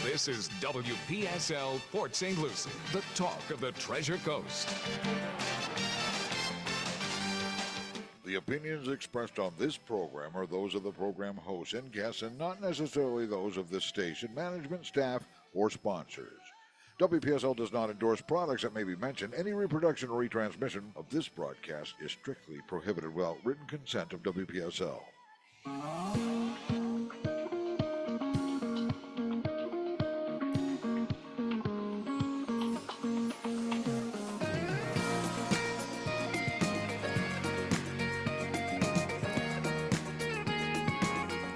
This is WPSL Port St. Lucie, the talk of the Treasure Coast. The opinions expressed on this program are those of the program hosts and guests and not necessarily those of this station, management, staff, or sponsors. WPSL does not endorse products that may be mentioned. Any reproduction or retransmission of this broadcast is strictly prohibited without written consent of WPSL.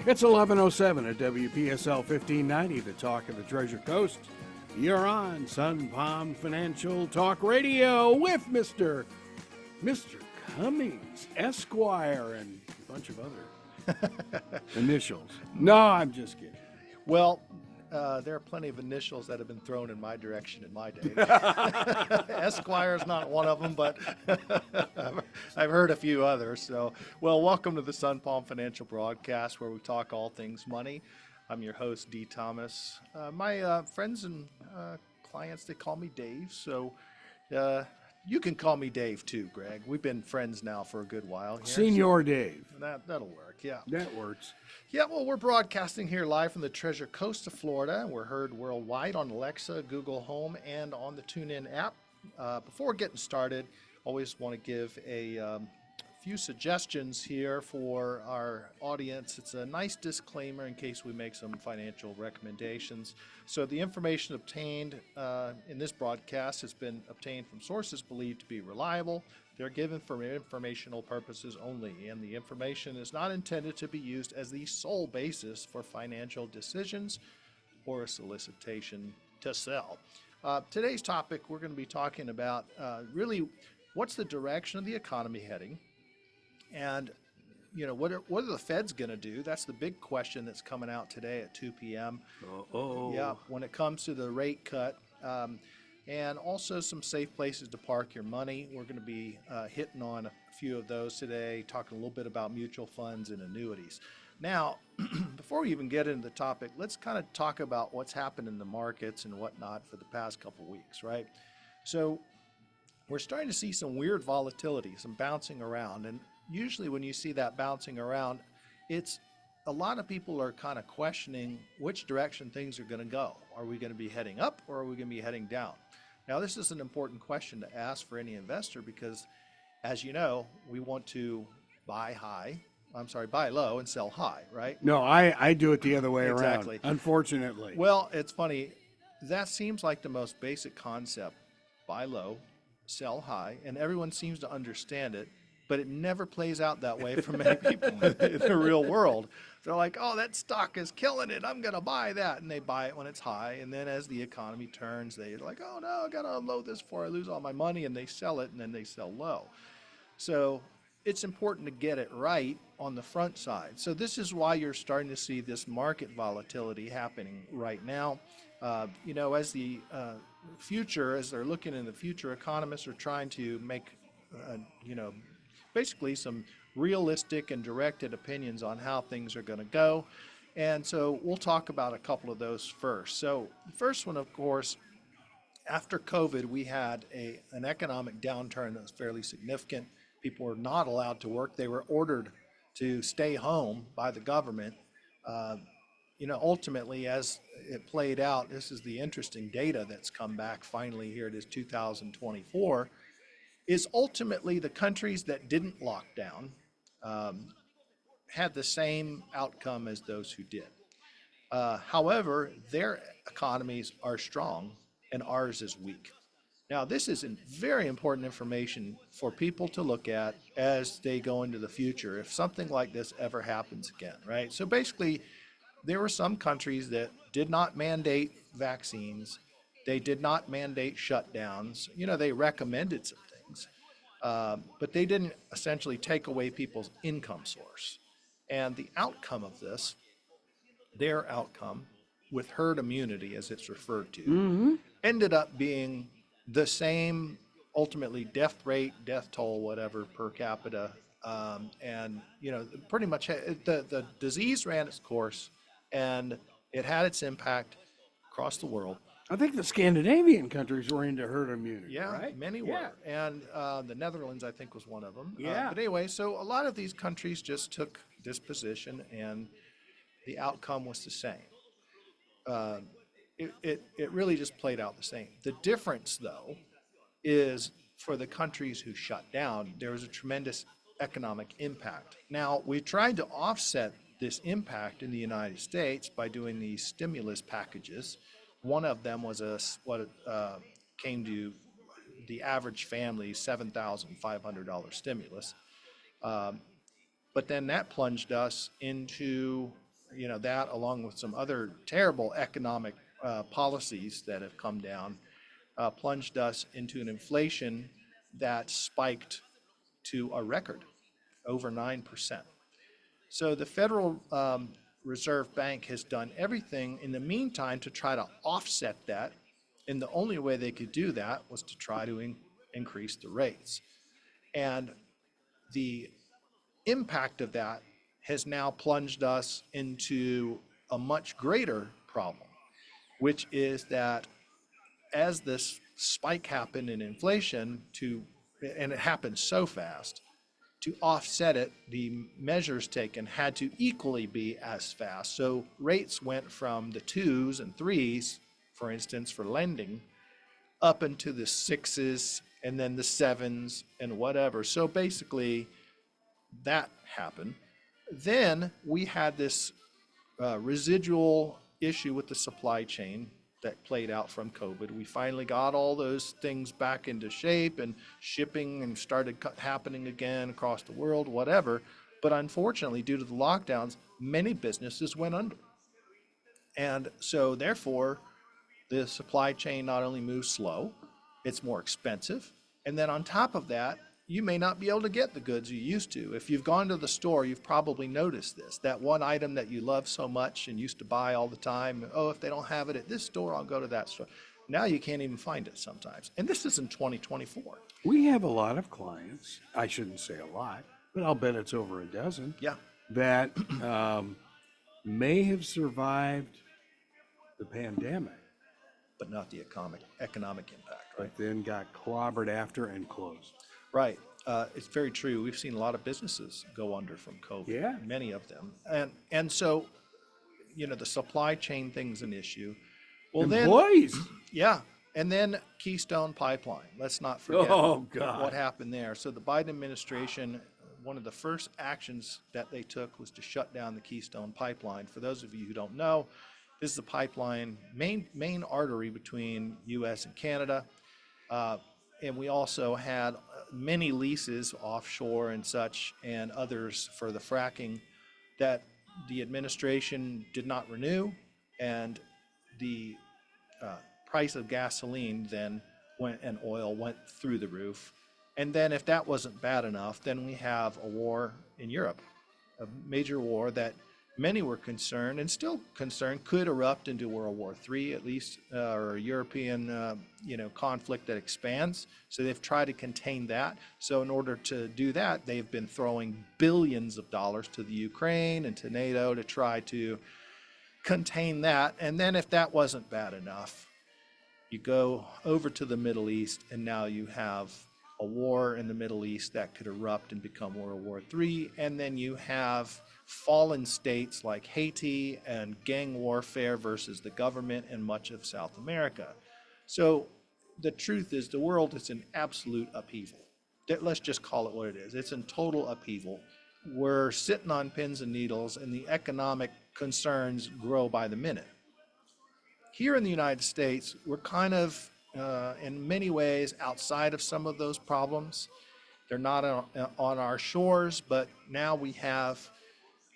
It's 11:07 at WPSL 1590, the talk of the Treasure Coast. You're on Sun Palm Financial Talk Radio with Mr. Cummings, Esquire, and a bunch of other initials. No, I'm just kidding. Well, there are plenty of initials that have been thrown in my direction in my day. Esquire is not one of them, but I've heard a few others. So, well, welcome to the Sun Palm Financial Broadcast, where we talk all things money. I'm your host, D. Thomas. My friends and clients, they call me Dave. So you can call me Dave too, Greg. We've been friends now for a good while here. Senior Dave. That'll work, yeah. That works. Yeah, well, we're broadcasting here live from the Treasure Coast of Florida. We're heard worldwide on Alexa, Google Home, and on the TuneIn app. Before getting started, always want to give a few suggestions here for our audience. It's a nice disclaimer in case we make some financial recommendations. So the information obtained in this broadcast has been obtained from sources believed to be reliable. They're given for informational purposes only, and the information is not intended to be used as the sole basis for financial decisions or a solicitation to sell. Today's topic, we're going to be talking about really what's the direction of the economy heading, and you know, what are the Feds going to do? That's the big question that's coming out today at 2 p.m. Yeah, when it comes to the rate cut. And also some safe places to park your money. We're going to be hitting on a few of those today, talking a little bit about mutual funds and annuities. Now, before we even get into the topic, let's kind of talk about what's happened in the markets and whatnot for the past couple weeks, right? So we're starting to see some weird volatility, some bouncing around. And usually when you see that bouncing around, it's a lot of people are kind of questioning which direction things are going to go. Are we going to be heading up or are we going to be heading down? Now, this is an important question to ask for any investor because, as you know, we want to buy low and sell high, right? No, I do it the other way Exactly. around, unfortunately. Well, it's funny. That seems like the most basic concept. Buy low, sell high, and everyone seems to understand it, but it never plays out that way for many people in the real world. They're like, oh, that stock is killing it. I'm going to buy that. And they buy it when it's high. And then as the economy turns, they're like, oh, no, I got to unload this before I lose all my money. And they sell it, and then they sell low. So it's important to get it right on the front side. So this is why you're starting to see this market volatility happening right now. You know, as the future, as they're looking in the future, economists are trying to make, you know, basically some realistic and directed opinions on how things are going to go. And so we'll talk about a couple of those first. So the first one, of course, after COVID, we had an economic downturn that was fairly significant. People were not allowed to work. They were ordered to stay home by the government. You know, ultimately, as it played out, this is the interesting data that's come back finally here. It is 2024. Is ultimately the countries that didn't lock down had the same outcome as those who did. However, their economies are strong and ours is weak. Now, this is very important information for people to look at as they go into the future if something like this ever happens again, right? So basically, there were some countries that did not mandate vaccines. They did not mandate shutdowns. You know, they recommended some things, but they didn't essentially take away people's income source. And the outcome of this, their outcome with herd immunity, as it's referred to, ended up being the same, ultimately, death rate, death toll, whatever, per capita. And, you know, pretty much the disease ran its course and it had its impact. across the world. I think the Scandinavian countries were into herd immunity, Yeah, right? many were. And the Netherlands, I think, was one of them. Yeah. But anyway, so a lot of these countries just took this position, and the outcome was the same. Uh, it really just played out the same. The difference, though, is for the countries who shut down, there was a tremendous economic impact. Now, we tried to offset this impact in the United States by doing these stimulus packages. One of them was what came to the average family $7,500 stimulus. Um, but then that plunged us into, that along with some other terrible economic policies that have come down, plunged us into an inflation that spiked to a record over 9%. So the Federal Reserve Bank has done everything in the meantime to try to offset that. And the only way they could do that was to try to increase the rates. And the impact of that has now plunged us into a much greater problem, which is that as this spike happened in inflation and it happened so fast, to offset it, the measures taken had to equally be as fast. So rates went from the 2s and 3s, for instance, for lending, up into the 6s and then the 7s and whatever. So basically, that happened. Then we had this residual issue with the supply chain that played out from COVID. We finally got all those things back into shape, and shipping and started happening again across the world, whatever. But unfortunately, due to the lockdowns, many businesses went under. And so therefore, the supply chain not only moves slow, it's more expensive. And then on top of that, you may not be able to get the goods you used to. If you've gone to the store, you've probably noticed this. That one item that you love so much and used to buy all the time, oh, if they don't have it at this store, I'll go to that store. Now you can't even find it sometimes. And this is in 2024. We have a lot of clients, I shouldn't say a lot, but I'll bet it's over a dozen, Yeah. that may have survived the pandemic, But not the economic impact, right? but then got clobbered after and closed. Right. It's very true. We've seen a lot of businesses go under from COVID. Yeah. Many of them. And so, the supply chain thing's an issue. Well, Employees. yeah. And then Keystone Pipeline. Let's not forget Oh, God. what happened there. So the Biden administration, one of the first actions that they took was to shut down the Keystone Pipeline. For those of you who don't know, this is a pipeline, main artery between U.S. and Canada. And we also had many leases offshore and such, and others for the fracking that the administration did not renew, and the price of gasoline then and oil went through the roof. And then if that wasn't bad enough, then we have a war in Europe, a major war that many were concerned and still concerned could erupt into World War III, at least, or a European, conflict that expands. So they've tried to contain that. So in order to do that, they've been throwing billions of dollars to the Ukraine and to NATO to try to contain that. And then if that wasn't bad enough, you go over to the Middle East, and now you have a war in the Middle East that could erupt and become World War III. And then you have fallen states like Haiti and gang warfare versus the government in much of South America. So the truth is the world is in absolute upheaval. Let's just call it what it is. It's in total upheaval. We're sitting on pins and needles, and the economic concerns grow by the minute. Here in the United States, we're kind of, in many ways, outside of some of those problems. They're not on our shores, but now we have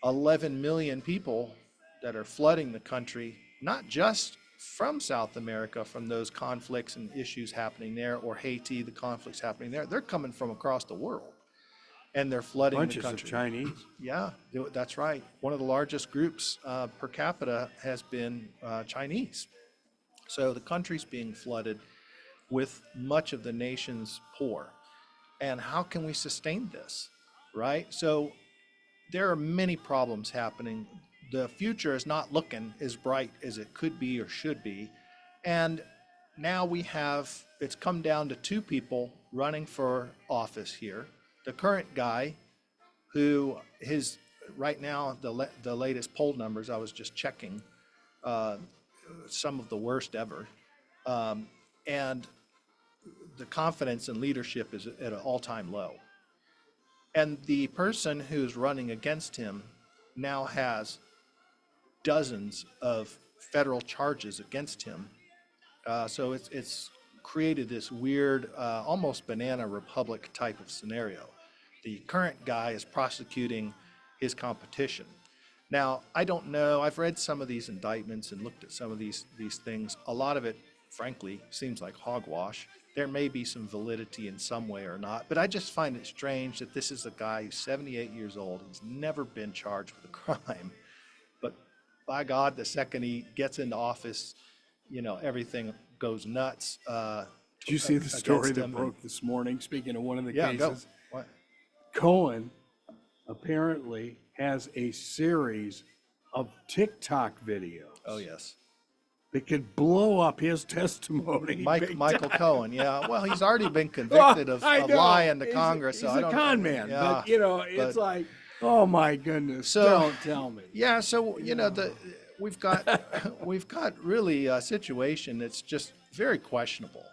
11 million people that are flooding the country, not just from South America, from those conflicts and issues happening there, or Haiti, the conflicts happening there. They're coming from across the world, and they're flooding Bunches the of country. Chinese. Yeah, that's right. One of the largest groups per capita has been Chinese. So the country's being flooded with much of the nation's poor. And how can we sustain this, right? So there are many problems happening. the future is not looking as bright as it could be or should be. And now it's come down to two people running for office here. The current guy, who right now, the latest poll numbers, I was just checking, some of the worst ever. And the confidence in leadership is at an all-time low. And the person who's running against him now has dozens of federal charges against him. So it's created this weird, almost banana republic type of scenario. The current guy is prosecuting his competition. Now, I don't know. I've read some of these indictments and looked at some of these things. A lot of it, frankly, seems like hogwash. There may be some validity in some way or not, but I just find it strange that this is a guy who's 78 years old. He's never been charged with a crime. But by God, the second he gets into office, everything goes nuts. Did you see the story that him. broke this morning? Speaking of one of the Yeah, cases, go. What? Cohen apparently has a series of TikTok videos. Oh, yes. That could blow up his testimony. Michael Cohen, yeah. Well, he's already been convicted of lying to Congress. He's so a con man. Yeah, but, it's like, oh my goodness, don't tell me. Yeah, so, we've got really a situation that's just very questionable.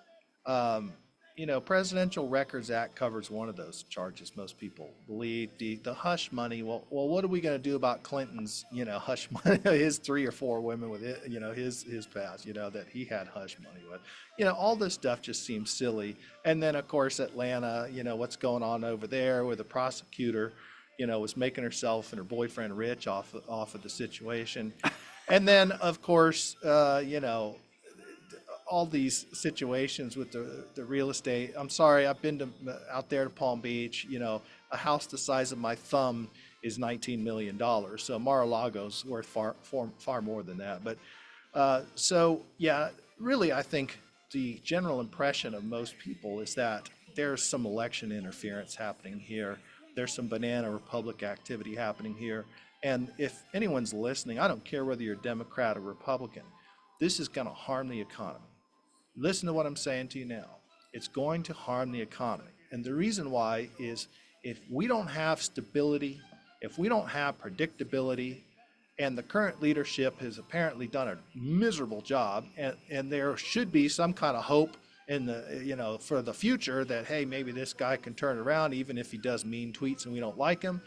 Presidential Records Act covers one of those charges. Most people believe the hush money. Well, what are we going to do about Clinton's, hush money? His 3 or 4 women with it, his past, that he had hush money with. All this stuff just seems silly. And then of course Atlanta, what's going on over there with the prosecutor, was making herself and her boyfriend rich off of the situation. And then of course, all these situations with the real estate. I'm sorry, I've been out there to Palm Beach. A house the size of my thumb is $19 million. So Mar-a-Lago's worth far more than that. But really, I think the general impression of most people is that there's some election interference happening here. There's some banana republic activity happening here. And if anyone's listening, I don't care whether you're Democrat or Republican, this is going to harm the economy. Listen to what I'm saying to you now. It's going to harm the economy. And the reason why is if we don't have stability, if we don't have predictability, and the current leadership has apparently done a miserable job, and there should be some kind of hope in the, for the future that, hey, maybe this guy can turn around even if he does mean tweets and we don't like him.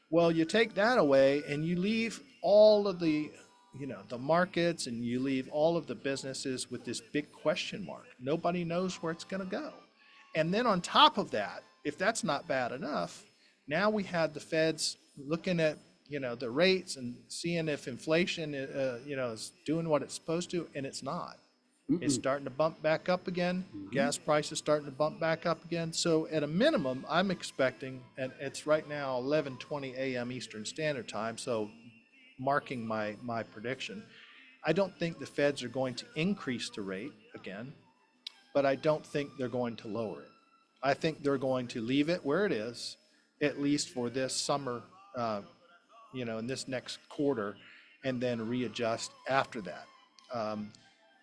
Well, you take that away and you leave all of the the markets, and you leave all of the businesses with this big question mark. Nobody knows where it's going to go. And then on top of that, if that's not bad enough, now we had the feds looking at, the rates and seeing if inflation, is doing what it's supposed to, and it's not. It's starting to bump back up again. Gas prices starting to bump back up again. So at a minimum, I'm expecting, and it's right now 11:20 a.m. Eastern Standard Time, so marking my prediction. I don't think the feds are going to increase the rate again, but I don't think they're going to lower it. I think they're going to leave it where it is, at least for this summer, in this next quarter, and then readjust after that.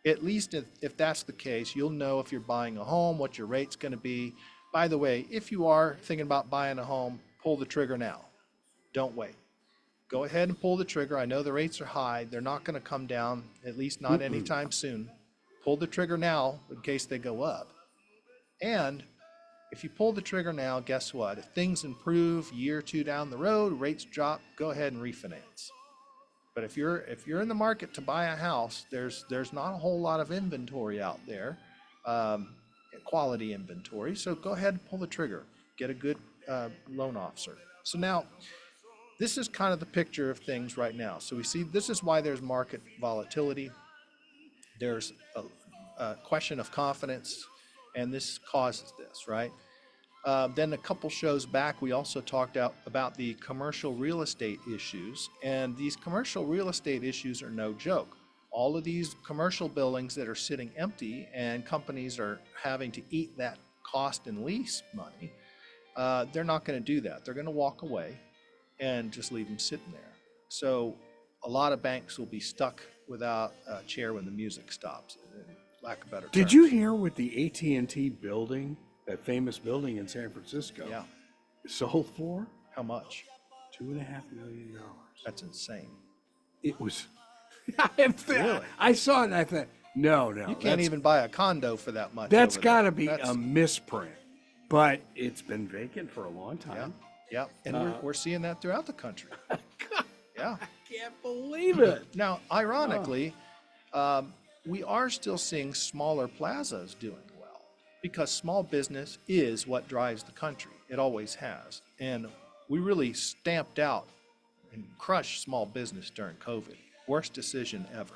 At least if that's the case, you'll know if you're buying a home, what your rate's going to be. By the way, if you are thinking about buying a home, pull the trigger now. Don't wait. Go ahead and pull the trigger. I know the rates are high. They're not going to come down, at least not anytime soon. Pull the trigger now in case they go up. And if you pull the trigger now, guess what? If things improve year or two down the road, rates drop, go ahead and refinance. But if you're in the market to buy a house, there's not a whole lot of inventory out there, quality inventory. So go ahead and pull the trigger. Get a good loan officer. So now, this is kind of the picture of things right now. So we see this is why there's market volatility. There's a question of confidence, and this causes this, right? Then a couple shows back, we also talked about the commercial real estate issues, and these commercial real estate issues are no joke. All of these commercial buildings that are sitting empty and companies are having to eat that cost and lease money, they're not going to do that. They're going to walk away and just leave them sitting there. So a lot of banks will be stuck without a chair when the music stops, lack of better terms. Did you hear what the AT&T building, that famous building in San Francisco, Yeah. sold for? How much? $2.5 million. That's insane. It was. Really? I saw it and I thought, no, You can't even buy a condo for that much. That's over got there. to be That's- a misprint. But it's been vacant for a long Yeah, time. yeah, and we're seeing that throughout the country. Yeah. I can't believe it. Now, ironically, we are still seeing smaller plazas doing well because small business is what drives the country. It always has, and we really stamped out and crushed small business during COVID. Worst decision ever.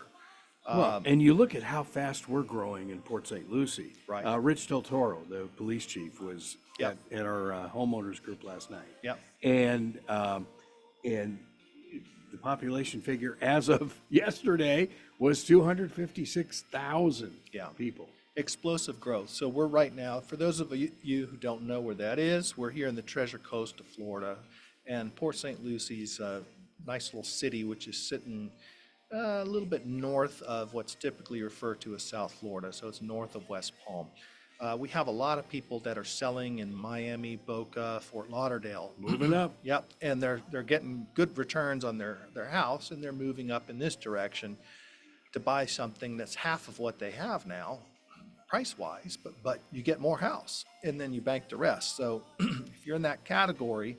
Well, and you look at how fast we're growing in Port St. Lucie. Right. Rich Del Toro, the police chief, was Yep. at our homeowners group last night. Yep. And the population figure as of yesterday was 256,000 Yeah. people. Explosive growth. So we're right now, for those of you who don't know where that is, we're here in the Treasure Coast of Florida, and Port St. Lucie's a nice little city which is sitting a little bit north of what's typically referred to as South Florida, so it's north of West Palm. We have a lot of people that are selling in Miami, Boca, Fort Lauderdale. Moving up. Yep, and they're getting good returns on their house, and they're moving up in this direction to buy something that's half of what they have now, price-wise, but you get more house, and then you bank the rest. So if you're in that category,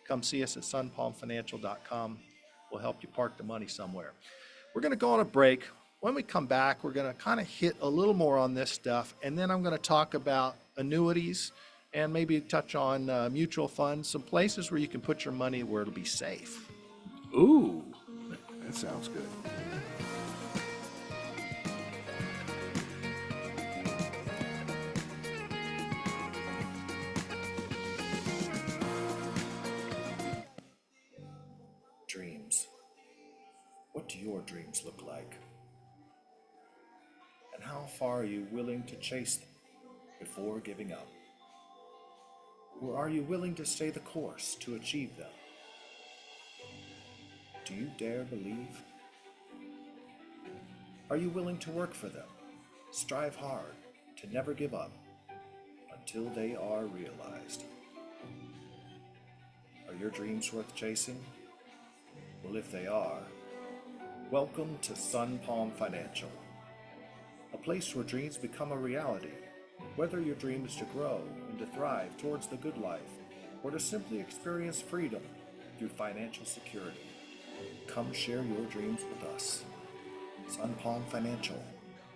come see us at sunpalmfinancial.com. We'll help you park the money somewhere. We're going to go on a break. When we come back, we're going to kind of hit a little more on this stuff, and then I'm going to talk about annuities and maybe touch on mutual funds, some places where you can put your money where it'll be safe. Ooh, that sounds good. Dreams. What do your dreams look like? And how far are you willing to chase them before giving up? Or are you willing to stay the course to achieve them? Do you dare believe? Are you willing to work for them, strive hard, to never give up until they are realized? Are your dreams worth chasing? Well, if they are, welcome to Sun Palm Financial, a place where dreams become a reality. Whether your dream is to grow and to thrive towards the good life, or to simply experience freedom through financial security, come share your dreams with us. Sun Palm Financial.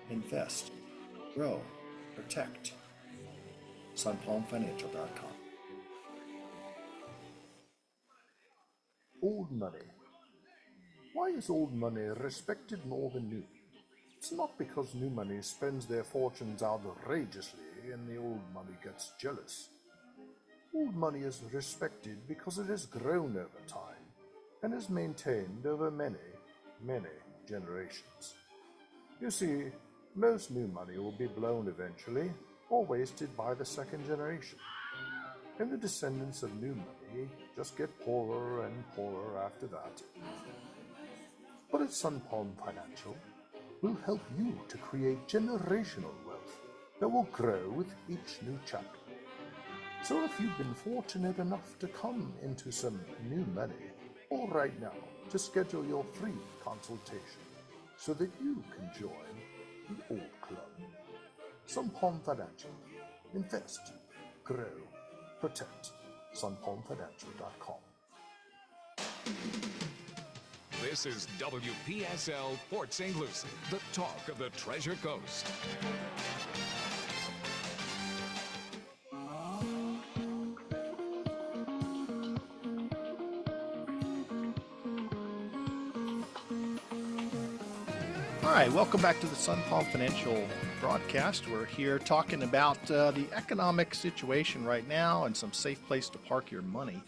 Invest, grow, protect. sunpalmfinancial.com. Old money. Why is old money respected more than new? It's not because new money spends their fortunes outrageously and the old money gets jealous. Old money is respected because it has grown over time and is maintained over many, many generations. You see, most new money will be blown eventually or wasted by the second generation, and the descendants of new money just get poorer and poorer after that. But at Sun Palm Financial, we'll help you to create generational wealth that will grow with each new chapter. So if you've been fortunate enough to come into some new money, or right now to schedule your free consultation so that you can join the old club. Sun Palm Financial. Invest, grow, protect. sunpalmfinancial.com. This is WPSL Port St. Lucie, the talk of the Treasure Coast. All right, welcome back to the Sun Palm Financial broadcast. We're here talking about the economic situation right now and some safe place to park your money.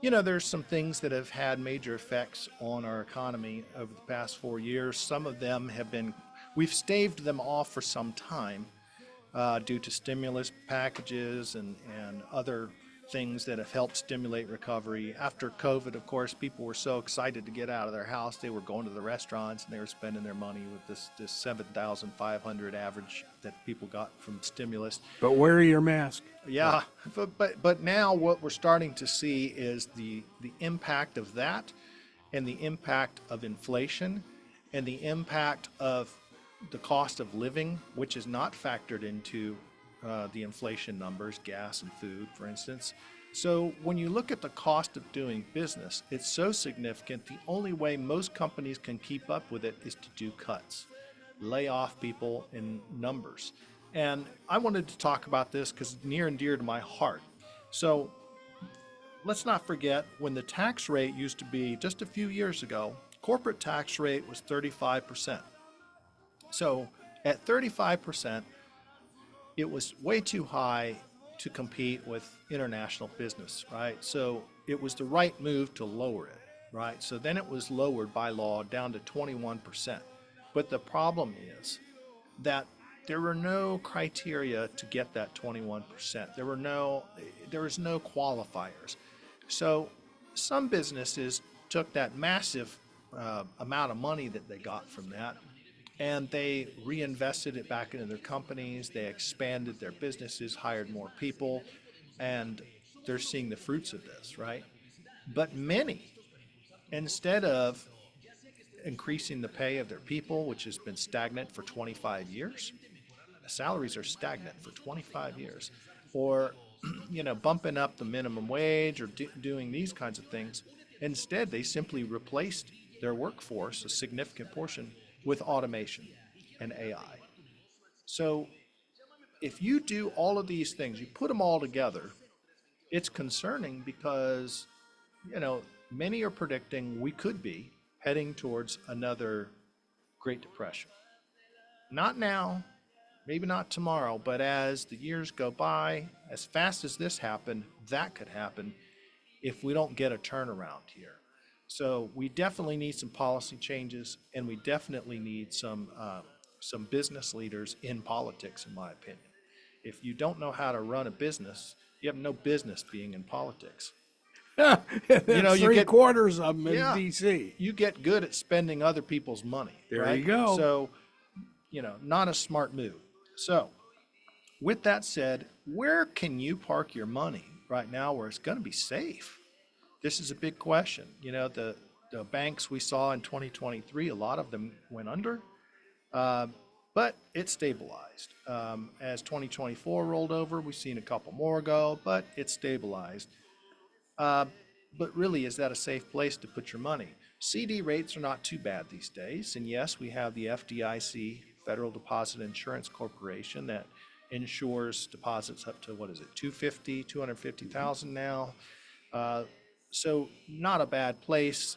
You know, there's some things that have had major effects on our economy over the past 4 years. Some of them have been, we've staved them off for some time due to stimulus packages and other things that have helped stimulate recovery. After COVID, of course, people were so excited to get out of their house. They were going to the restaurants and they were spending their money with this 7,500 average that people got from stimulus. But wear your mask. Yeah, but now what we're starting to see is the impact of that, and the impact of inflation, and the impact of the cost of living, which is not factored into the inflation numbers, gas and food, for instance. So when you look at the cost of doing business, it's so significant. The only way most companies can keep up with it is to do cuts, lay off people in numbers. And I wanted to talk about this because it's near and dear to my heart. So let's not forget, when the tax rate used to be, just a few years ago, corporate tax rate was 35%. So at 35%, it was way too high to compete with international business, right? So it was the right move to lower it, right? So then it was lowered by law down to 21%. But the problem is that there were no criteria to get that 21%. There was no qualifiers. So some businesses took that massive amount of money that they got from that, and they reinvested it back into their companies. They expanded their businesses, hired more people, and they're seeing the fruits of this, right? But many, instead of increasing the pay of their people, which has been stagnant for 25 years, salaries are stagnant for 25 years, or bumping up the minimum wage or doing these kinds of things. Instead, they simply replaced their workforce, a significant portion, with automation and AI. So if you do all of these things, you put them all together, it's concerning because, many are predicting we could be heading towards another Great Depression. Not now, maybe not tomorrow, but as the years go by, as fast as this happened, that could happen if we don't get a turnaround here. So we definitely need some policy changes, and we definitely need some business leaders in politics, in my opinion. If you don't know how to run a business, you have no business being in politics. That's three-quarters of them Yeah, in D.C. You get good at spending other people's money. There right? you go. So, not a smart move. So, with that said, where can you park your money right now where it's going to be safe? This is a big question. The banks we saw in 2023, a lot of them went under, but it stabilized. As 2024 rolled over, we've seen a couple more go, but it stabilized. But really, is that a safe place to put your money? CD rates are not too bad these days. And yes, we have the FDIC, Federal Deposit Insurance Corporation, that insures deposits up to, $250,000 now. So not a bad place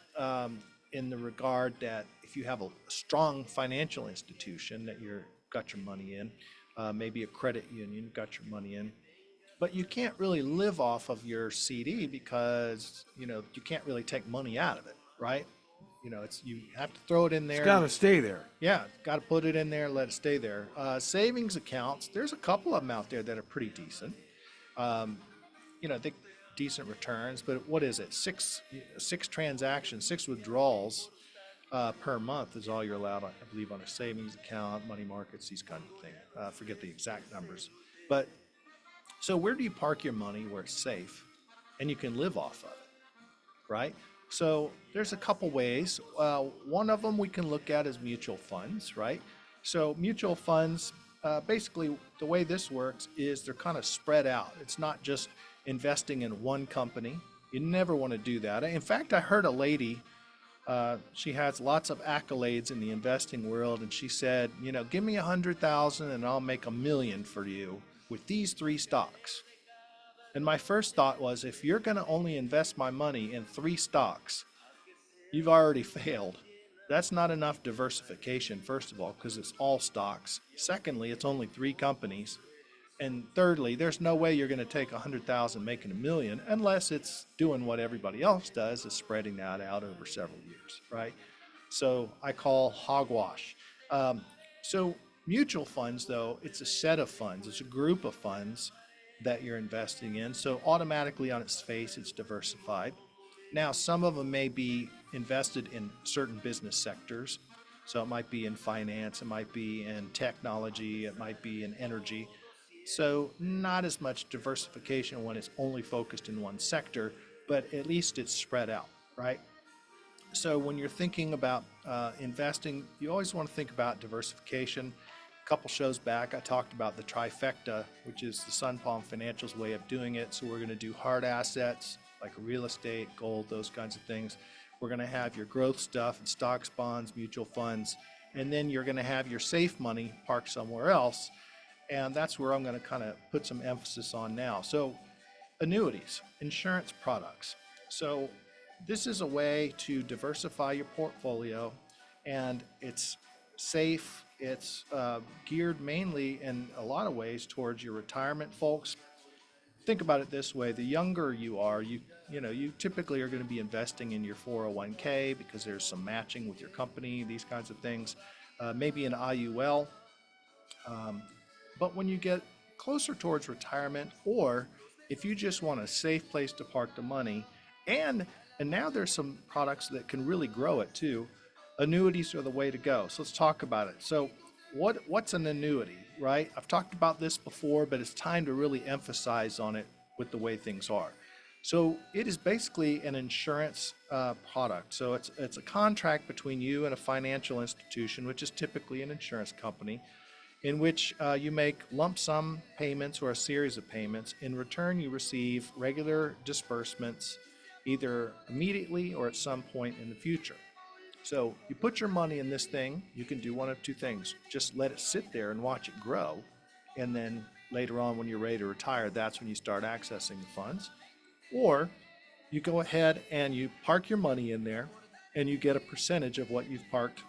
in the regard that if you have a strong financial institution that you've got your money in, maybe a credit union got your money in, but you can't really live off of your CD because, you can't really take money out of it, right? You have to throw it in there. It's got to stay there. Yeah, got to put it in there, let it stay there. Savings accounts, there's a couple of them out there that are pretty decent. They decent returns, but what is it? Six transactions, 6 withdrawals per month is all you're allowed, I believe, on a savings account, money markets, these kind of things. Forget the exact numbers. But so where do you park your money where it's safe and you can live off of it, right? So there's a couple ways. One of them we can look at is mutual funds, right? So mutual funds, basically the way this works is they're kind of spread out. It's not just investing in one company. You never want to do that. In fact, I heard a lady, she has lots of accolades in the investing world, and she said, give me 100,000 and I'll make $1 million for you with these 3 stocks. And my first thought was, if you're going to only invest my money in 3 stocks, you've already failed. That's not enough diversification, first of all, because it's all stocks. Secondly, it's only 3 companies. And thirdly, there's no way you're going to take 100,000 making $1 million unless it's doing what everybody else does, is spreading that out over several years, right? So I call hogwash. So mutual funds, though, it's a set of funds. It's a group of funds that you're investing in. So automatically on its face, it's diversified. Now, some of them may be invested in certain business sectors. So it might be in finance, it might be in technology, it might be in energy. So not as much diversification when it's only focused in one sector, but at least it's spread out, right? So when you're thinking about investing, you always want to think about diversification. A couple shows back, I talked about the trifecta, which is the Sun Palm Financial's way of doing it. So we're going to do hard assets like real estate, gold, those kinds of things. We're going to have your growth stuff and stocks, bonds, mutual funds, and then you're going to have your safe money parked somewhere else. And that's where I'm going to kind of put some emphasis on now. So annuities, insurance products. So this is a way to diversify your portfolio, and it's safe. It's geared mainly in a lot of ways towards your retirement folks. Think about it this way: the younger you are, you typically are going to be investing in your 401k because there's some matching with your company, these kinds of things. Maybe an IUL. But when you get closer towards retirement, or if you just want a safe place to park the money, and now there's some products that can really grow it too. Annuities are the way to go. So let's talk about it. So what's an annuity, right? I've talked about this before, but it's time to really emphasize on it with the way things are. So it is basically an insurance product. So it's a contract between you and a financial institution, which is typically an insurance company, in which you make lump sum payments or a series of payments. In return, you receive regular disbursements either immediately or at some point in the future. So you put your money in this thing, you can do one of two things. Just let it sit there and watch it grow. And then later on when you're ready to retire, that's when you start accessing the funds. Or you go ahead and you park your money in there and you get a percentage of what you've parked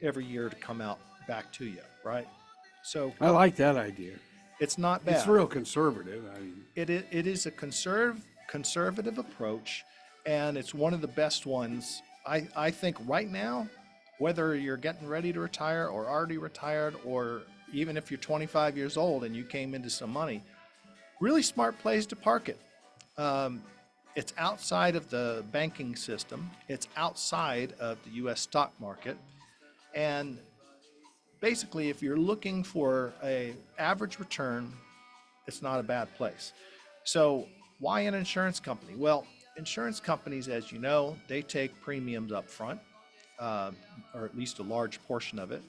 every year to come out back to you, right? So I like that idea. it's not bad. It's real conservative. I mean, It is a conservative approach, and it's one of the best ones. I think right now, whether you're getting ready to retire or already retired, or even if you're 25 years old and you came into some money, really smart place to park it. It's outside of the banking system. It's outside of the U.S. stock market. And basically, if you're looking for an average return, it's not a bad place. So why an insurance company? Well, insurance companies, as you know, they take premiums up front, or at least a large portion of it,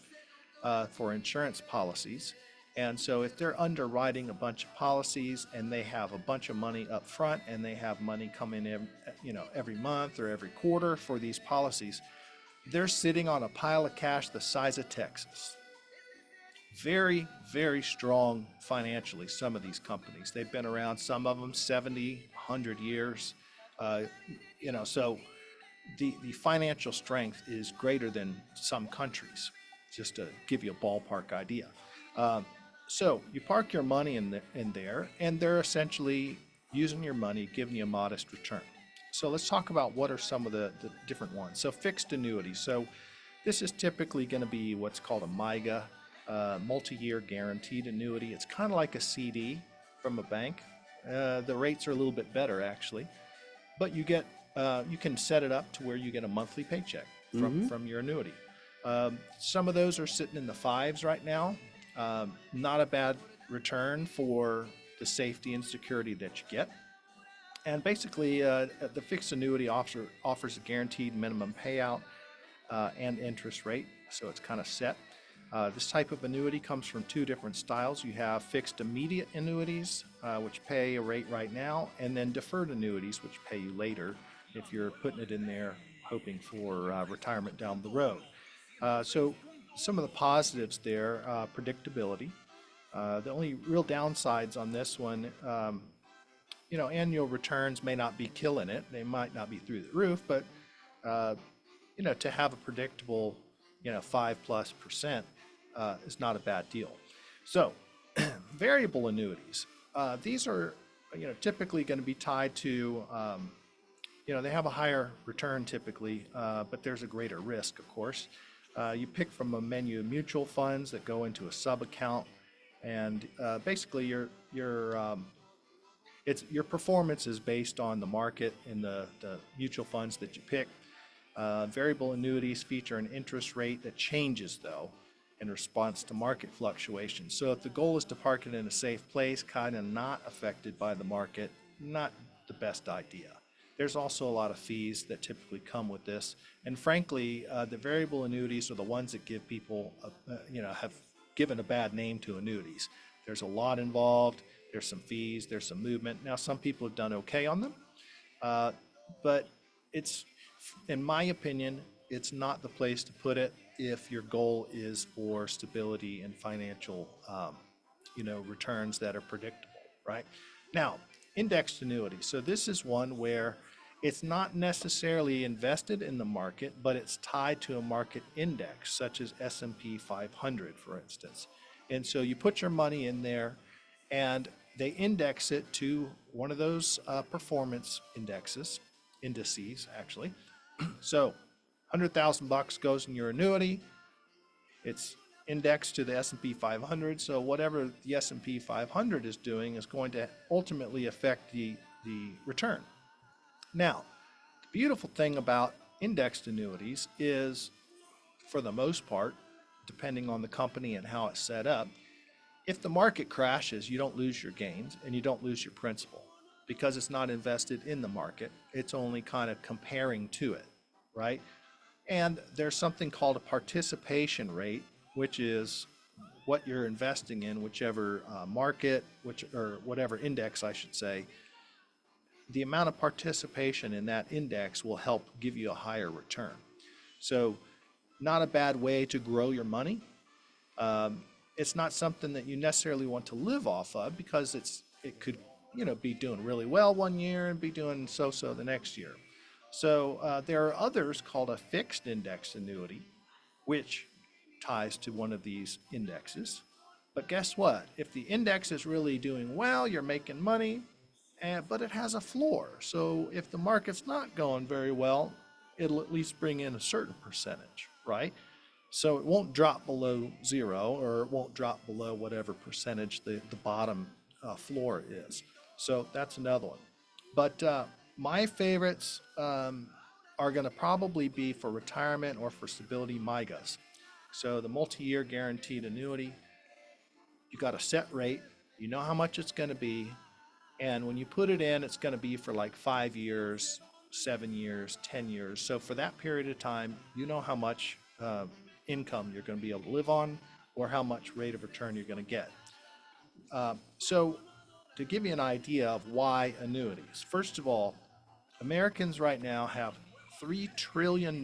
for insurance policies. And so if they're underwriting a bunch of policies and they have a bunch of money up front and they have money coming in, every month or every quarter for these policies, they're sitting on a pile of cash the size of Texas. Very, very strong financially, some of these companies. They've been around, some of them 70, 100 years. So the financial strength is greater than some countries, just to give you a ballpark idea. So you park your money in there, and they're essentially using your money, giving you a modest return. So let's talk about what are some of the different ones. So fixed annuities. So this is typically going to be what's called a MIGA, multi-year guaranteed annuity. It's kind of like a CD from a bank. The rates are a little bit better actually, but you can set it up to where you get a monthly paycheck from your annuity. Some of those are sitting in the fives right now. Not a bad return for the safety and security that you get. And basically, the fixed annuity offers a guaranteed minimum payout and interest rate, so it's kind of set. This type of annuity comes from two different styles. You have fixed immediate annuities, which pay a rate right now, and then deferred annuities, which pay you later if you're putting it in there hoping for retirement down the road. So some of the positives there, predictability. The only real downsides on this one, annual returns may not be killing it. They might not be through the roof, but to have a predictable, 5+% is not a bad deal. So variable annuities. These are, typically going to be tied to, they have a higher return typically, but there's a greater risk, of course. You pick from a menu of mutual funds that go into a sub account, and basically you're it's your performance is based on the market and the mutual funds that you pick. Variable annuities feature an interest rate that changes, though, in response to market fluctuations. So if the goal is to park it in a safe place, kind of not affected by the market, not the best idea. There's also a lot of fees that typically come with this. And frankly, the variable annuities are the ones that give people, have given a bad name to annuities. There's a lot involved. There's some fees. There's some movement. Now, some people have done okay on them, but it's, in my opinion, it's not the place to put it if your goal is for stability and financial, returns that are predictable, right? Now, indexed annuities. So this is one where it's not necessarily invested in the market, but it's tied to a market index, such as S&P 500, for instance. And so you put your money in there, and they index it to one of those performance indices, actually. So 100,000 bucks goes in your annuity. It's indexed to the S&P 500. So whatever the S&P 500 is doing is going to ultimately affect the return. Now, the beautiful thing about indexed annuities is, for the most part, depending on the company and how it's set up, if the market crashes, you don't lose your gains and you don't lose your principal because it's not invested in the market. It's only kind of comparing to it, right? And there's something called a participation rate, which is what you're investing in, whichever market, or whatever index, I should say. The amount of participation in that index will help give you a higher return. So, not a bad way to grow your money. It's not something that you necessarily want to live off of because it could be doing really well one year and be doing so-so the next year. So there are others called a fixed index annuity, which ties to one of these indexes. But guess what? If the index is really doing well, you're making money, but it has a floor. So if the market's not going very well, it'll at least bring in a certain percentage, right? So it won't drop below zero, or it won't drop below whatever percentage the bottom floor is. So that's another one. But my favorites are going to probably be for retirement or for stability MIGAs. So the multi-year guaranteed annuity, you got a set rate, you know how much it's going to be, and when you put it in, it's going to be for like 5 years, 7 years, 10 years. So for that period of time, you know how much income you're going to be able to live on, or how much rate of return you're going to get. So to give you an idea of why annuities, first of all, Americans right now have $3 trillion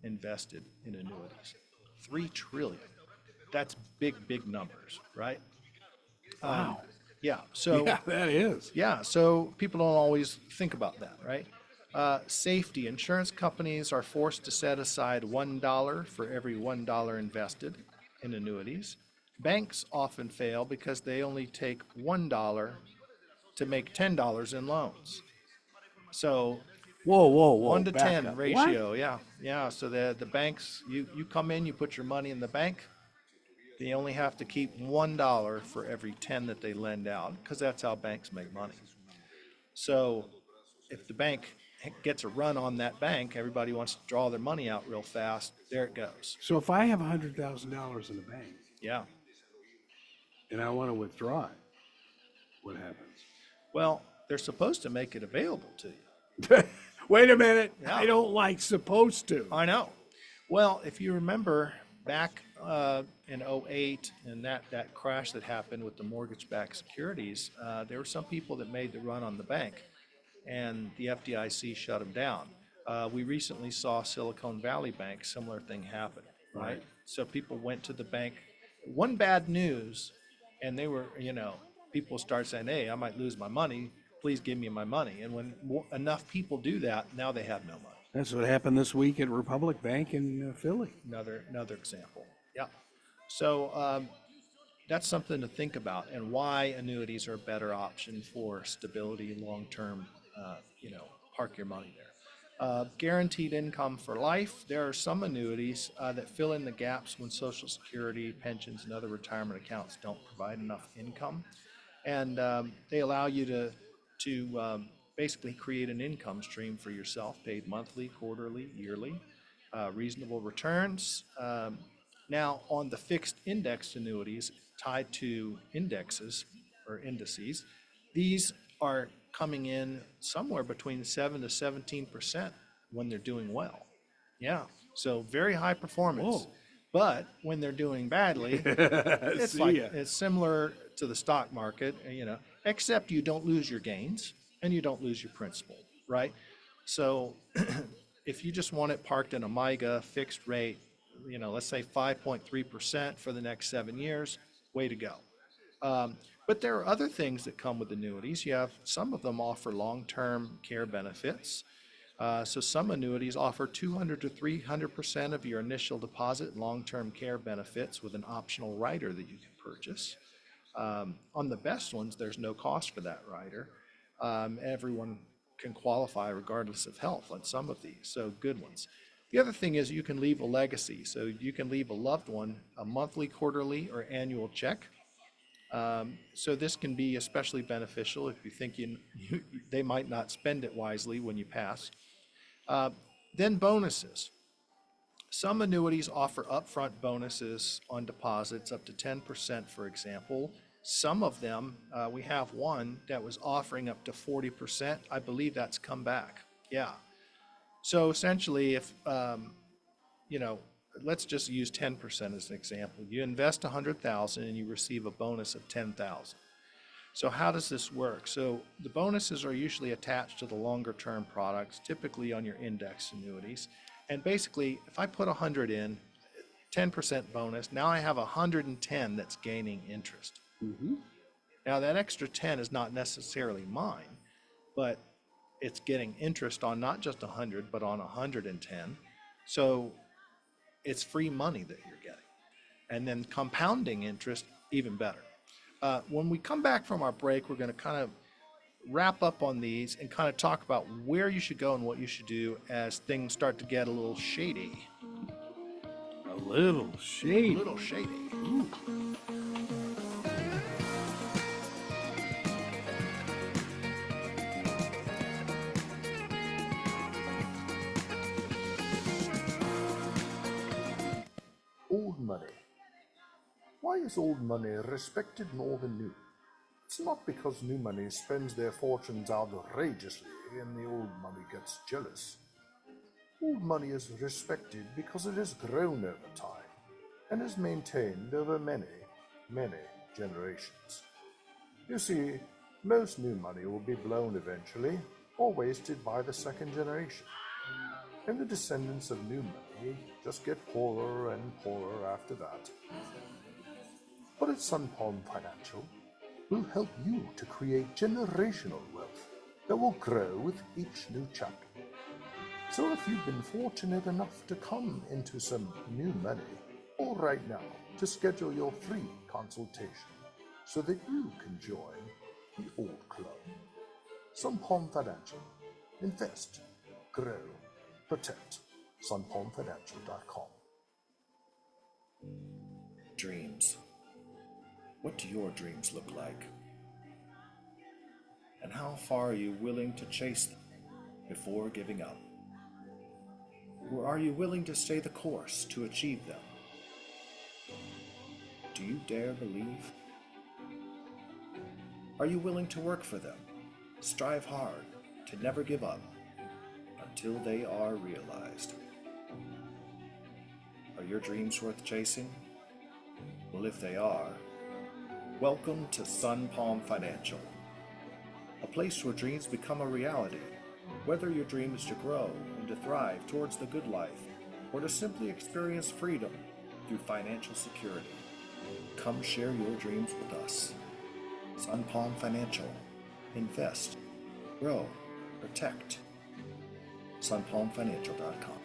invested in annuities. 3 trillion. That's big, big numbers, right? Wow. Yeah. So Yeah, that is. yeah, so people don't always think about that, right? Safety. Insurance companies are forced to set aside $1 for every $1 invested in annuities. Banks often fail because they only take $1 to make $10 in loans. So Whoa. 1 to Back 10 up. ratio, yeah. So the banks, you come in, you put your money in the bank, they only have to keep $1 for every 10 that they lend out, because that's how banks make money. So if the bank gets a run on that bank, everybody wants to draw their money out real fast, there it goes. So if I have $100,000 in the bank Yeah. and I want to withdraw it, what happens? Well, they're supposed to make it available to you. Wait a minute. Yeah. I don't like supposed to. I know. Well, if you remember back in 2008 and that crash that happened with the mortgage-backed securities, there were some people that made the run on the bank, and the FDIC shut them down. We recently saw Silicon Valley Bank, similar thing happen, right? So people went to the bank, one bad news, and they were, people start saying, hey, I might lose my money, please give me my money. And when enough people do that, now they have no money. That's what happened this week at Republic Bank in Philly. Another example. Yeah. So that's something to think about, and why annuities are a better option for stability, long-term, park your money there. Guaranteed income for life. There are some annuities that fill in the gaps when Social Security, pensions, and other retirement accounts don't provide enough income. and they allow you to basically create an income stream for yourself, paid monthly, quarterly, yearly, reasonable returns. Now, on the fixed indexed annuities tied to indexes or indices, these are coming in somewhere between 7 to 17% when they're doing well. Yeah, so very high performance. Whoa. But when they're doing badly, it's See like ya. it's similar to the stock market, except you don't lose your gains and you don't lose your principal, right? So if you just want it parked in a MIGA fixed rate, let's say 5.3% for the next 7 years, way to go. But there are other things that come with annuities. You have some of them offer long-term care benefits. So some annuities offer 200 to 300% of your initial deposit in long-term care benefits with an optional rider that you can purchase. On the best ones, there's no cost for that rider. Everyone can qualify regardless of health on some of these, so good ones. The other thing is you can leave a legacy. So you can leave a loved one a monthly, quarterly, or annual check. So this can be especially beneficial if you think they might not spend it wisely when you pass. Then bonuses. Some annuities offer upfront bonuses on deposits up to 10%, for example. Some of them, we have one that was offering up to 40%. I believe that's come back. Yeah. So essentially, if, let's just use 10% as an example. You invest $100,000 and you receive a bonus of $10,000. So how does this work? So the bonuses are usually attached to the longer term products, typically on your index annuities. And basically, if I put 100 in, 10% bonus, now I have 110 that's gaining interest. Now that extra 10 is not necessarily mine, but it's getting interest on not just 100, but on 110. So it's free money that you're getting. And then compounding interest, even better. When we come back from our break, we're going to kind of wrap up on these and kind of talk about where you should go and what you should do as things start to get a little shady. A little shady. A little shady. Old money. Why is old money respected more than new? It's not because new money spends their fortunes outrageously and the old money gets jealous. Old money is respected because it has grown over time and is maintained over many, many generations. You see, most new money will be blown eventually or wasted by the second generation, and the descendants of new money just get poorer and poorer after that. But at Sun Palm Financial, we'll help you to create generational wealth that will grow with each new chapter. So if you've been fortunate enough to come into some new money, or right now to schedule your free consultation so that you can join the old club. Sun Palm Financial. Invest, grow, protect. sunpalmfinancial.com. Dreams. What do your dreams look like? And how far are you willing to chase them before giving up? Or are you willing to stay the course to achieve them? Do you dare believe? Are you willing to work for them, strive hard, to never give up until they are realized? Are your dreams worth chasing? Well, if they are, welcome to Sun Palm Financial, a place where dreams become a reality. Whether your dream is to grow and to thrive towards the good life, or to simply experience freedom through financial security, come share your dreams with us. Sun Palm Financial. Invest, grow, protect. sunpalmfinancial.com.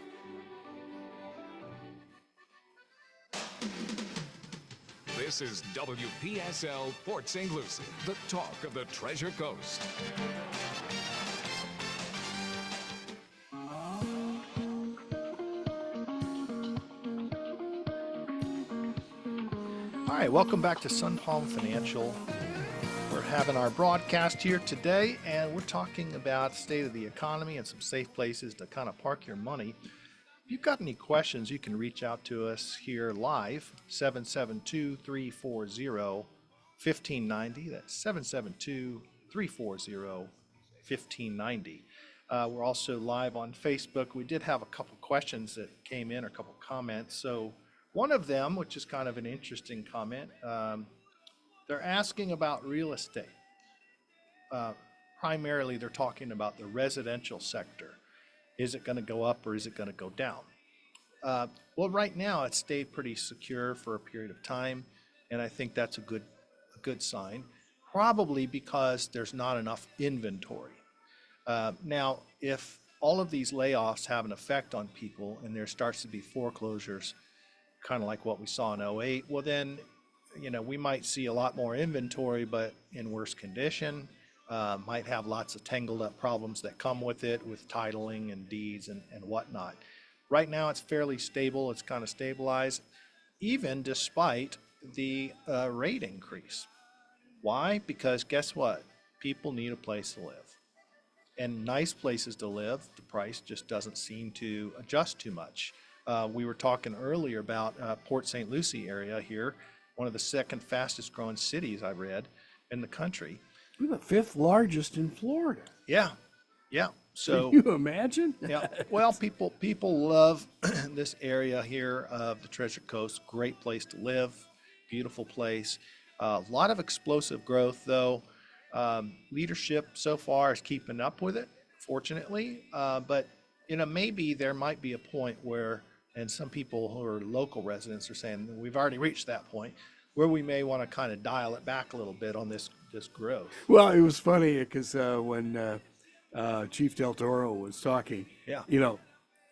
This is WPSL Port St. Lucie, the talk of the Treasure Coast. All right, welcome back to Sun Palm Financial. We're having our broadcast here today, and we're talking about state of the economy and some safe places to kind of park your money. If you've got any questions, you can reach out to us here live, 772-340-1590. That's 772-340-1590. We're also live on Facebook. We did have a couple questions that came in, or a couple comments. So one of them, which is kind of an interesting comment, they're asking about real estate. Primarily, they're talking about the residential sector. Is it going to go up or is it going to go down? Well, right now it's stayed pretty secure for a period of time, and I think that's a good sign. Probably because there's not enough inventory. Now, if all of these layoffs have an effect on people and there starts to be foreclosures, kind of like what we saw in '08, well then, we might see a lot more inventory, but in worse condition. Might have lots of tangled up problems that come with it, with titling and deeds and whatnot. Right now, it's fairly stable. It's kind of stabilized, even despite the rate increase. Why? Because guess what? People need a place to live. And nice places to live, the price just doesn't seem to adjust too much. We were talking earlier about Port St. Lucie area here, one of the second fastest growing cities I read in the country. We're the fifth largest in Florida. Yeah. So can you imagine? Yeah. Well, people love this area here of the Treasure Coast. Great place to live, beautiful place. A lot of explosive growth, though. Leadership so far is keeping up with it, fortunately. But maybe there might be a point where, and some people who are local residents are saying we've already reached that point, where we may want to kind of dial it back a little bit on this growth. Well, it was funny because when Chief Del Toro was talking, Yeah.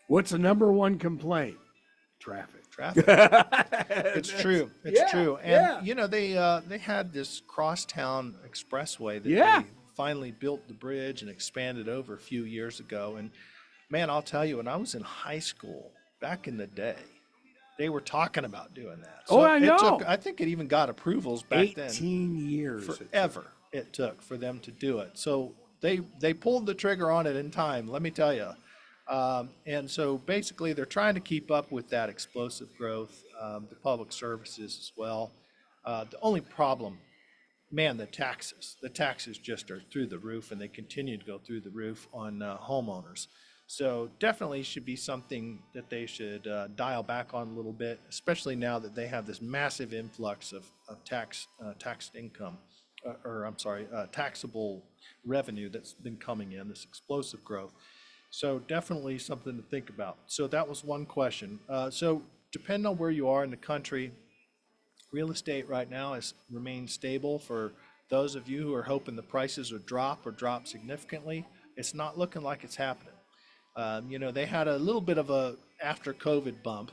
What's the number one complaint? Traffic. It's true. It's true. And they had this crosstown expressway that they finally built the bridge and expanded over a few years ago. And man, I'll tell you, when I was in high school back in the day, they were talking about doing that. So I know. I think it even got approvals back 18 then. years. Forever it took for them to do it. So they pulled the trigger on it in time, let me tell you. And so basically they're trying to keep up with that explosive growth, the public services as well. The only problem, man, the taxes just are through the roof, and they continue to go through the roof on homeowners. So definitely should be something that they should dial back on a little bit, especially now that they have this massive influx of taxed income, taxable revenue that's been coming in, this explosive growth. So definitely something to think about. So that was one question. So depending on where you are in the country, real estate right now has remained stable. For those of you who are hoping the prices would drop or drop significantly, it's not looking like it's happening. They had a little bit of a after COVID bump,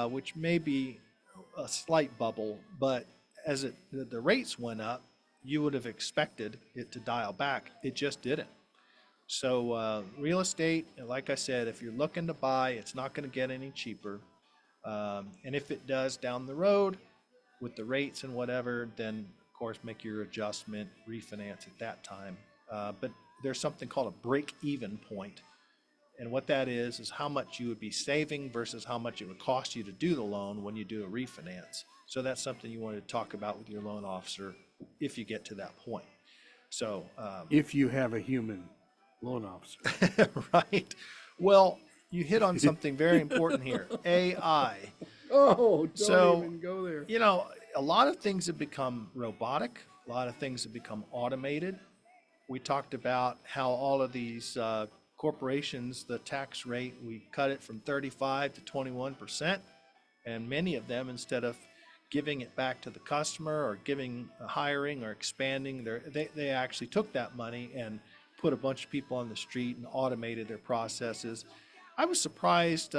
which may be a slight bubble, but as the rates went up, you would have expected it to dial back. It just didn't. So real estate, like I said, if you're looking to buy, it's not going to get any cheaper. And if it does down the road with the rates and whatever, then of course make your adjustment, refinance at that time. But there's something called a break-even point. And what that is how much you would be saving versus how much it would cost you to do the loan when you do a refinance. So that's something you want to talk about with your loan officer if you get to that point. So if you have a human loan officer. Right. Well, you hit on something very important here. AI. Don't even go there. A lot of things have become robotic. A lot of things have become automated. We talked about how all of these corporations, the tax rate, we cut it from 35 to 21%. And many of them, instead of giving it back to the customer or hiring or expanding, they actually took that money and put a bunch of people on the street and automated their processes. I was surprised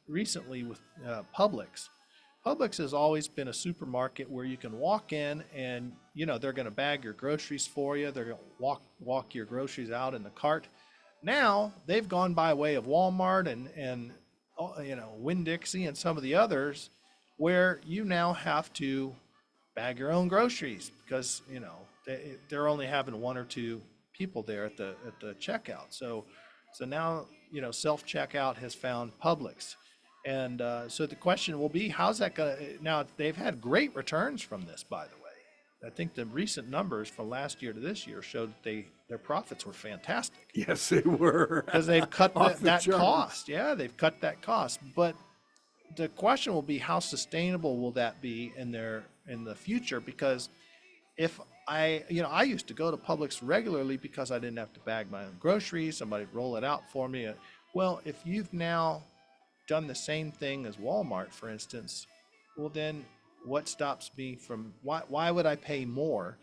recently with Publix. Publix has always been a supermarket where you can walk in and, they're going to bag your groceries for you. They're going to walk your groceries out in the cart. Now they've gone by way of Walmart and Winn-Dixie and some of the others, where you now have to bag your own groceries because they're only having one or two people there at the checkout. So now, self checkout has found Publix, and so the question will be, how's that going to? Now they've had great returns from this, by the way. I think the recent numbers from last year to this year showed that their profits were fantastic. Yes, they were. Because they've cut Off the that charts. cost. Yeah, they've cut that cost. But the question will be, how sustainable will that be in the future? Because if I used to go to Publix regularly because I didn't have to bag my own groceries. Somebody'd roll it out for me. Well, if you've now done the same thing as Walmart, for instance, well then what stops me from, why would I pay more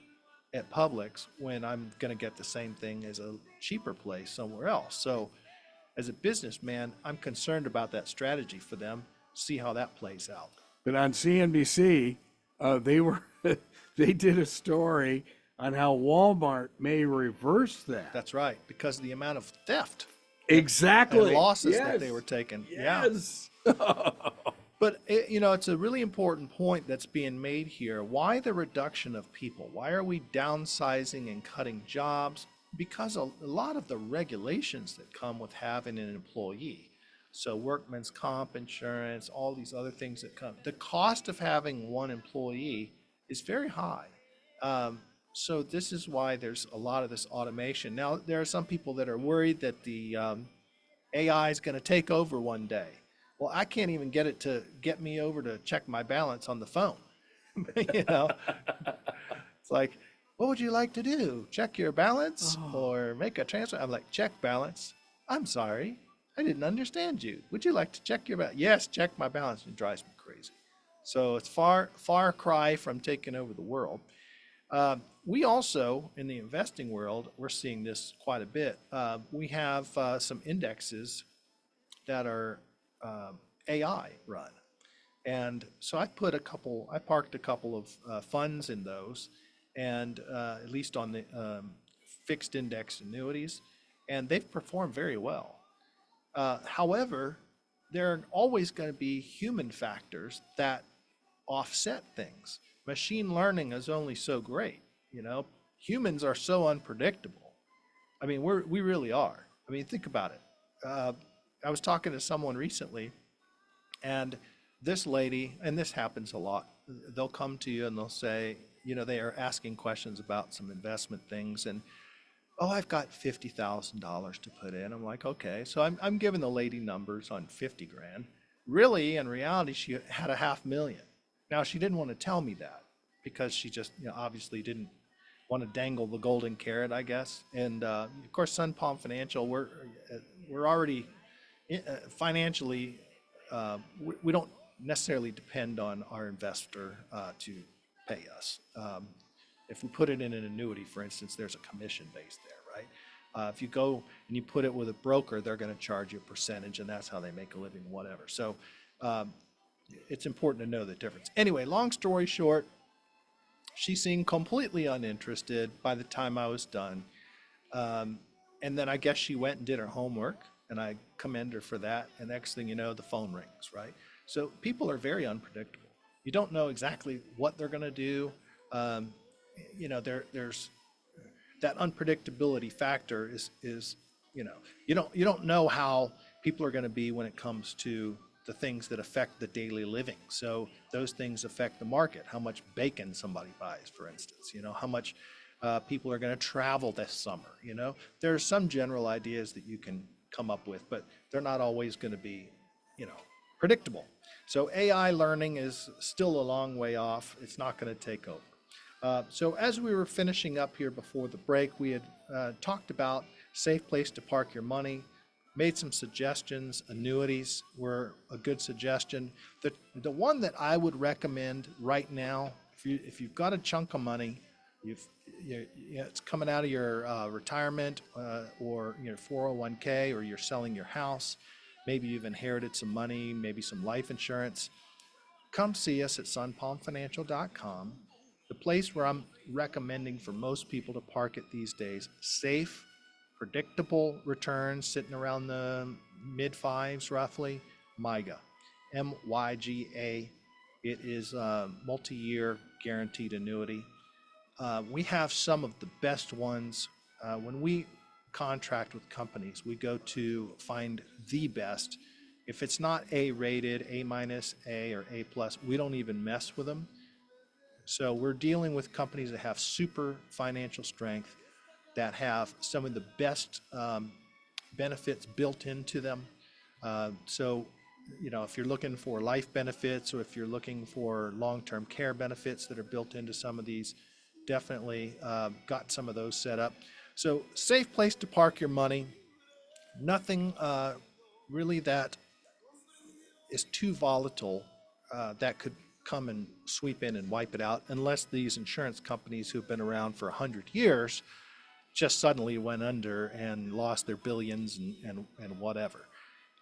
at Publix when I'm going to get the same thing as a cheaper place somewhere else? So as a businessman, I'm concerned about that strategy for them, see how that plays out. But on CNBC, they did a story on how Walmart may reverse that. That's right, because of the amount of theft Exactly. and losses that Yes. they were taking. Yes. Yeah. But it's a really important point that's being made here. Why the reduction of people? Why are we downsizing and cutting jobs? Because a lot of the regulations that come with having an employee, so workman's comp insurance, all these other things that come, the cost of having one employee is very high. So this is why there's a lot of this automation. Now, there are some people that are worried that the AI is going to take over one day. Well, I can't even get it to get me over to check my balance on the phone. It's like, what would you like to do? Check your balance or make a transfer? I'm like, check balance. I'm sorry, I didn't understand you. Would you like to check your balance? Yes, check my balance. It drives me crazy. So it's far cry from taking over the world. We also, in the investing world, we're seeing this quite a bit. We have some indexes that are AI run. And so I parked a couple of funds in those, and at least on the fixed index annuities, and they've performed very well. However, there are always going to be human factors that offset things. Machine learning is only so great, Humans are so unpredictable. I mean, we really are. I mean, think about it. I was talking to someone recently, and this lady, and this happens a lot, they'll come to you and they'll say, they are asking questions about some investment things, and I've got $50,000 to put in. I'm like, okay. So I'm giving the lady numbers on 50 grand. Really, in reality, she had $500,000. Now, she didn't want to tell me that because she just, obviously didn't want to dangle the golden carrot, I guess. And of course, Sun Palm Financial, we're already financially, we don't necessarily depend on our investor to pay us. If we put it in an annuity, for instance, there's a commission base there, right? If you go and you put it with a broker, they're going to charge you a percentage, and that's how they make a living, whatever. So it's important to know the difference. Anyway, long story short, she seemed completely uninterested by the time I was done. And then I guess she went and did her homework, and I commend her for that. And next thing you know, the phone rings, right? So people are very unpredictable. You don't know exactly what they're going to do. There's that unpredictability factor is you don't know how people are going to be when it comes to the things that affect the daily living. So those things affect the market, how much bacon somebody buys, for instance, how much people are going to travel this summer. There are some general ideas that you can come up with, but they're not always going to be, predictable. So AI learning is still a long way off. It's not going to take over. So as we were finishing up here before the break, we had talked about safe place to park your money, made some suggestions. Annuities were a good suggestion. The one that I would recommend right now, if you've got a chunk of money, it's coming out of your retirement or your 401k, or you're selling your house, maybe you've inherited some money, maybe some life insurance, come see us at sunpalmfinancial.com. The place where I'm recommending for most people to park it these days, safe, predictable returns sitting around the mid fives roughly, MYGA, MYGA. It is a multi-year guaranteed annuity. We have some of the best ones. When we contract with companies, we go to find the best. If it's not A rated, A minus, A or A plus, we don't even mess with them. So we're dealing with companies that have super financial strength, that have some of the best benefits built into them. So, if you're looking for life benefits or if you're looking for long-term care benefits that are built into some of these, definitely got some of those set up. So safe place to park your money. Nothing really that is too volatile that could come and sweep in and wipe it out, unless these insurance companies who've been around for 100 years just suddenly went under and lost their billions and whatever.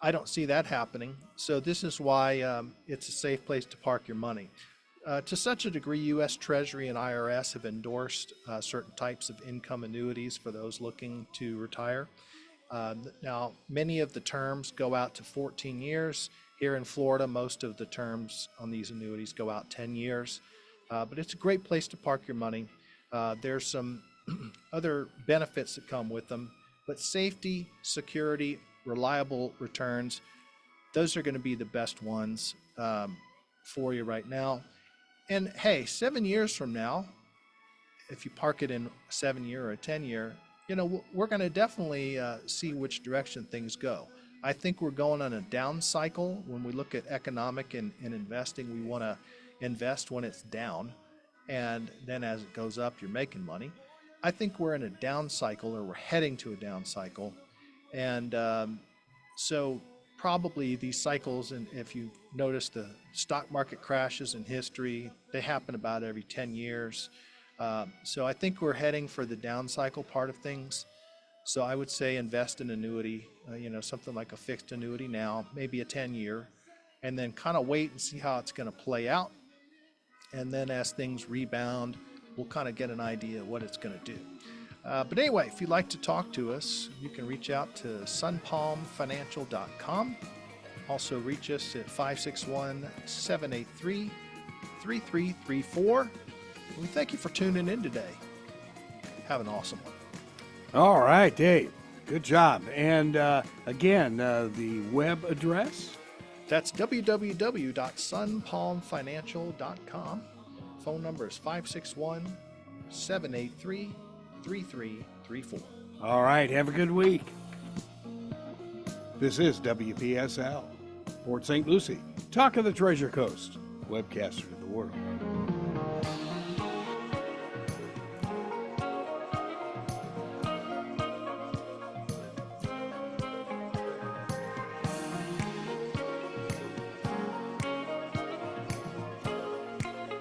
I don't see that happening. So this is why it's a safe place to park your money. To such a degree, U.S. Treasury and IRS have endorsed certain types of income annuities for those looking to retire. Now, many of the terms go out to 14 years. Here in Florida, most of the terms on these annuities go out 10 years. But it's a great place to park your money. There's some other benefits that come with them, but safety, security, reliable returns, those are going to be the best ones for you right now. And hey, 7 years from now, if you park it in a 7-year or a 10-year, we're going to definitely see which direction things go. I think we're going on a down cycle. When we look at economic and investing, we want to invest when it's down, and then as it goes up, you're making money. I think we're in a down cycle, or we're heading to a down cycle. And so probably these cycles, and if you notice the stock market crashes in history, they happen about every 10 years. So I think we're heading for the down cycle part of things. So I would say invest in annuity, something like a fixed annuity now, maybe a 10-year, and then kind of wait and see how it's going to play out. And then as things rebound, we'll kind of get an idea of what it's going to do. But anyway, if you'd like to talk to us, you can reach out to sunpalmfinancial.com. Also reach us at 561-783-3334. We thank you for tuning in today. Have an awesome one. All right, Dave. Good job. And again, the web address? That's www.sunpalmfinancial.com. Phone number is 561-783-3334. All right, have a good week. This is WPSL, Port St. Lucie, Talk of the Treasure Coast, webcaster to the world.